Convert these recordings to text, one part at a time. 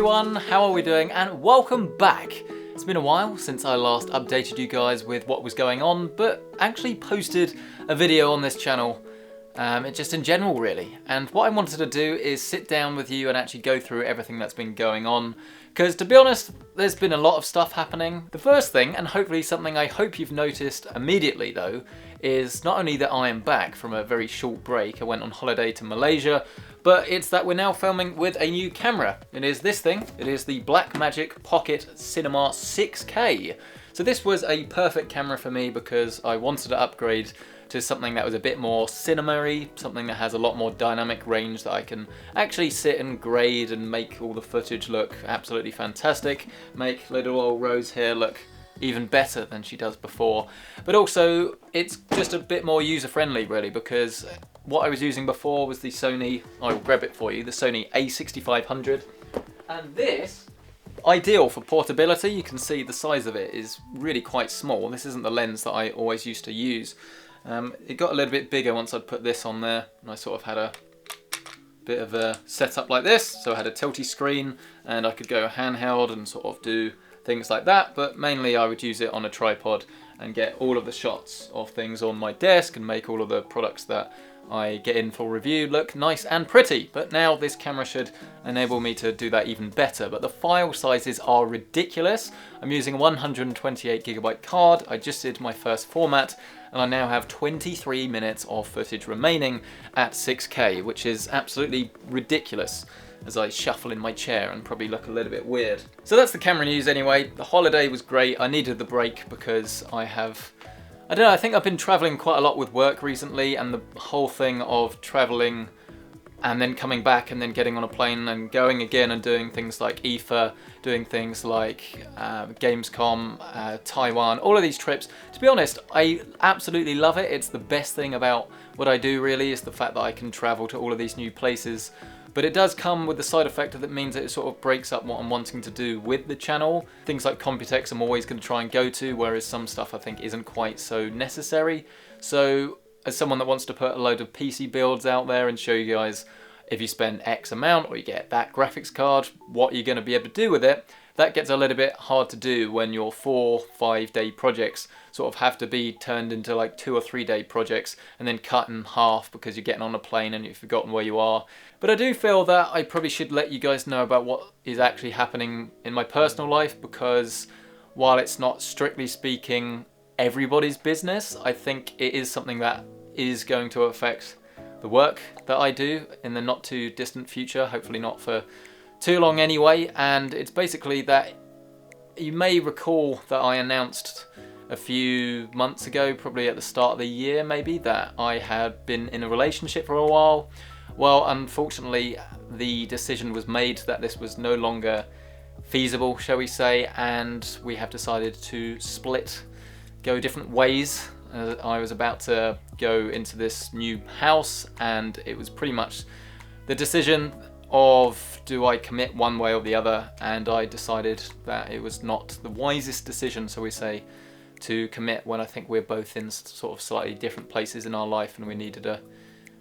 everyone, how are we doing? And welcome back. It's been a while since I last updated you guys with what was going on, but actually posted a video on this channel, just in general really. And what I wanted to do is sit down with you and actually go through everything that's been going on, because to be honest, there's been a lot of stuff happening. The first thing, and hopefully something I hope you've noticed immediately though, is not only that I am back from a very short break, I went on holiday to Malaysia, but it's that we're now filming with a new camera. It is this thing. It is the Blackmagic Pocket Cinema 6K. So this was a perfect camera for me because I wanted to upgrade to something that was a bit more cinema-y, something that has a lot more dynamic range that I can actually sit and grade and make all the footage look absolutely fantastic, make little old Rose here look even better than she does before. But also, it's just a bit more user-friendly really, because what I was using before was the Sony, I will grab it for you, the Sony A6500. And this, ideal for portability. You can see the size of it is really quite small. This isn't the lens that I always used to use. It got a little bit bigger once I'd put this on there, and I sort of had a bit of a setup like this. So I had a tilty screen and I could go handheld and sort of do things like that, but mainly I would use it on a tripod and get all of the shots of things on my desk and make all of the products that I get in for review look nice and pretty. But now this camera should enable me to do that even better. But the file sizes are ridiculous. I'm using a 128GB card. I just did my first format and I now have 23 minutes of footage remaining at 6K, which is absolutely ridiculous as I shuffle in my chair and probably look a little bit weird. So that's the camera news anyway. The holiday was great. I needed the break because I don't know, I think I've been traveling quite a lot with work recently, and the whole thing of traveling and then coming back and then getting on a plane and going again and doing things like IFA, doing things like Gamescom, Taiwan, all of these trips. To be honest, I absolutely love it. It's the best thing about what I do really, is the fact that I can travel to all of these new places. But it does come with the side effect that it means that it sort of breaks up what I'm wanting to do with the channel. Things like Computex I'm always going to try and go to, whereas some stuff I think isn't quite so necessary. So as someone that wants to put a load of PC builds out there and show you guys, if you spend X amount or you get that graphics card, what you're going to be able to do with it, that gets a little bit hard to do when your 4-5 day projects sort of have to be turned into like 2 or 3 day projects and then cut in half because you're getting on a plane and you've forgotten where you are. But I do feel that I probably should let you guys know about what is actually happening in my personal life, because while it's not strictly speaking everybody's business, I think it is something that is going to affect the work that I do in the not too distant future, hopefully not for too long anyway. And it's basically that you may recall that I announced a few months ago, probably at the start of the year maybe, that I had been in a relationship for a while. Well, unfortunately the decision was made that this was no longer feasible, shall we say, and we have decided to split, go different ways. I was about to go into this new house and it was pretty much the decision of, do I commit one way or the other? And I decided that it was not the wisest decision, so we say, to commit when I think we're both in sort of slightly different places in our life and we needed to,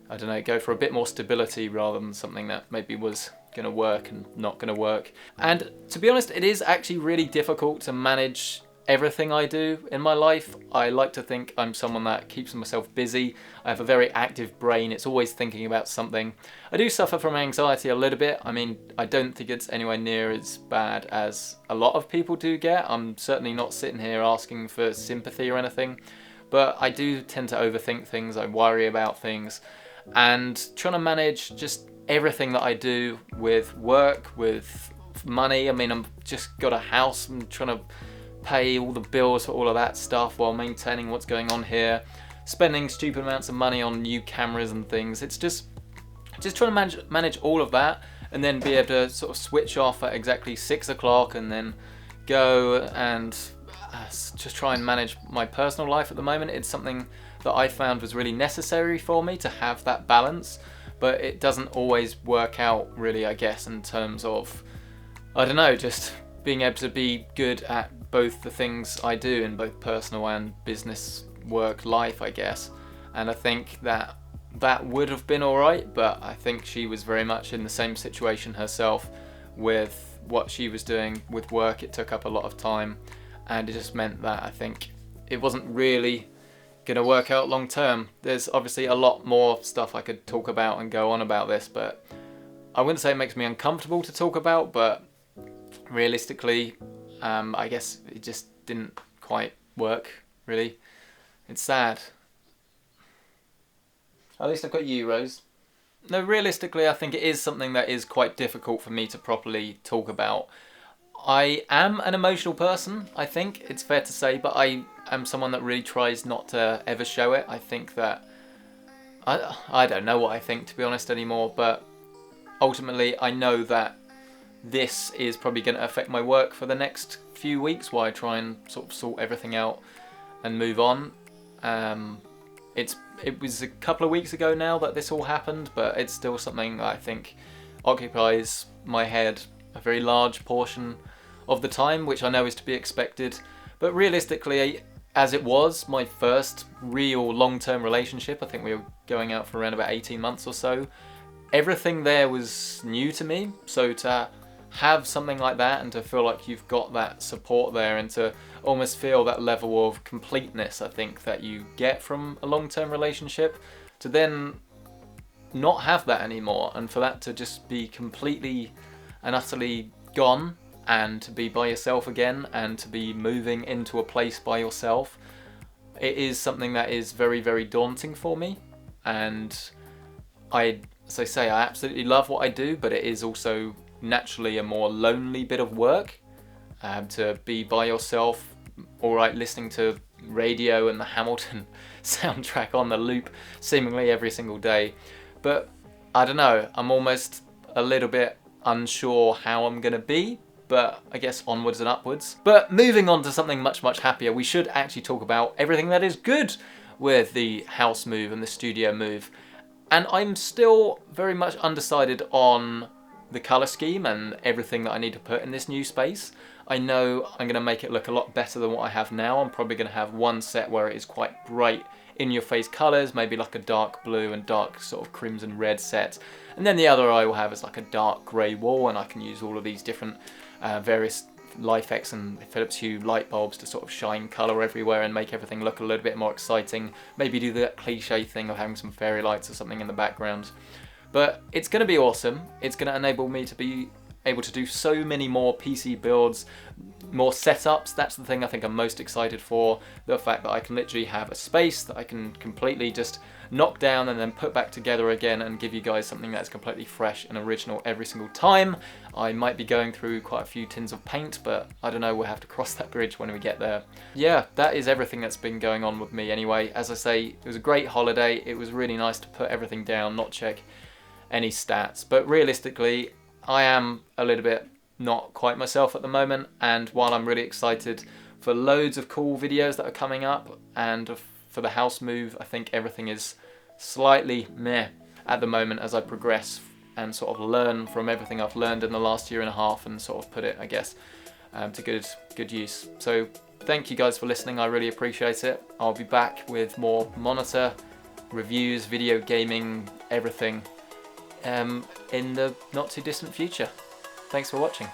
I don't know, go for a bit more stability rather than something that maybe was going to work and not going to work. And to be honest, it is actually really difficult to manage everything I do in my life. I like to think I'm someone that keeps myself busy. I have a very active brain. It's always thinking about something. I do suffer from anxiety a little bit. I mean, I don't think it's anywhere near as bad as a lot of people do get. I'm certainly not sitting here asking for sympathy or anything, but I do tend to overthink things. I worry about things, and trying to manage just everything that I do with work, with money. I mean, I'm just got a house. I'm trying to pay all the bills for all of that stuff while maintaining what's going on here, spending stupid amounts of money on new cameras and things. It's just trying to manage all of that and then be able to sort of switch off at exactly 6 o'clock and then go and just try and manage my personal life at the moment. It's something that I found was really necessary for me to have that balance, but it doesn't always work out really, I guess, in terms of, I don't know, just being able to be good at both the things I do in both personal and business work life, I guess. And I think that would have been alright, but I think she was very much in the same situation herself with what she was doing with work. It took up a lot of time, and it just meant that I think it wasn't really going to work out long term. There's obviously a lot more stuff I could talk about and go on about this, but I wouldn't say it makes me uncomfortable to talk about, but realistically, I guess it just didn't quite work, really. It's sad. At least I've got you, Rose. No, realistically, I think it is something that is quite difficult for me to properly talk about. I am an emotional person, I think, it's fair to say, but I am someone that really tries not to ever show it. I think that... I don't know what I think, to be honest, anymore, but ultimately I know that this is probably going to affect my work for the next few weeks while I try and sort of sort everything out and move on. It was a couple of weeks ago now that this all happened, but it's still something that I think occupies my head a very large portion of the time, which I know is to be expected. But realistically, as it was my first real long-term relationship, I think we were going out for around about 18 months or so, everything there was new to me. So to have something like that and to feel like you've got that support there and to almost feel that level of completeness, I think, that you get from a long-term relationship, to then not have that anymore and for that to just be completely and utterly gone and to be by yourself again and to be moving into a place by yourself, it is something that is very, very daunting for me. And as I say, I absolutely love what I do, but it is also naturally a more lonely bit of work, to be by yourself, alright, listening to radio and the Hamilton soundtrack on the loop seemingly every single day. But I don't know, I'm almost a little bit unsure how I'm gonna be, but I guess onwards and upwards. But moving on to something much, much happier, we should actually talk about everything that is good with the house move and the studio move. And I'm still very much undecided on the colour scheme and everything that I need to put in this new space. I know I'm going to make it look a lot better than what I have now. I'm probably going to have one set where it is quite bright in-your-face colours, maybe like a dark blue and dark sort of crimson red set. And then the other I will have is like a dark grey wall, and I can use all of these different various LIFX and Philips Hue light bulbs to sort of shine colour everywhere and make everything look a little bit more exciting. Maybe do that cliche thing of having some fairy lights or something in the background. But it's going to be awesome. It's going to enable me to be able to do so many more PC builds, more setups. That's the thing I think I'm most excited for. The fact that I can literally have a space that I can completely just knock down and then put back together again and give you guys something that's completely fresh and original every single time. I might be going through quite a few tins of paint, but I don't know, we'll have to cross that bridge when we get there. Yeah, that is everything that's been going on with me anyway. As I say, it was a great holiday. It was really nice to put everything down, not check any stats, but realistically I am a little bit not quite myself at the moment, and while I'm really excited for loads of cool videos that are coming up and for the house move, I think everything is slightly meh at the moment as I progress and sort of learn from everything I've learned in the last year and a half and sort of put it, I guess, to good use. So thank you guys for listening, I really appreciate it. I'll be back with more monitor reviews, video gaming, everything in the not too distant future. Thanks for watching.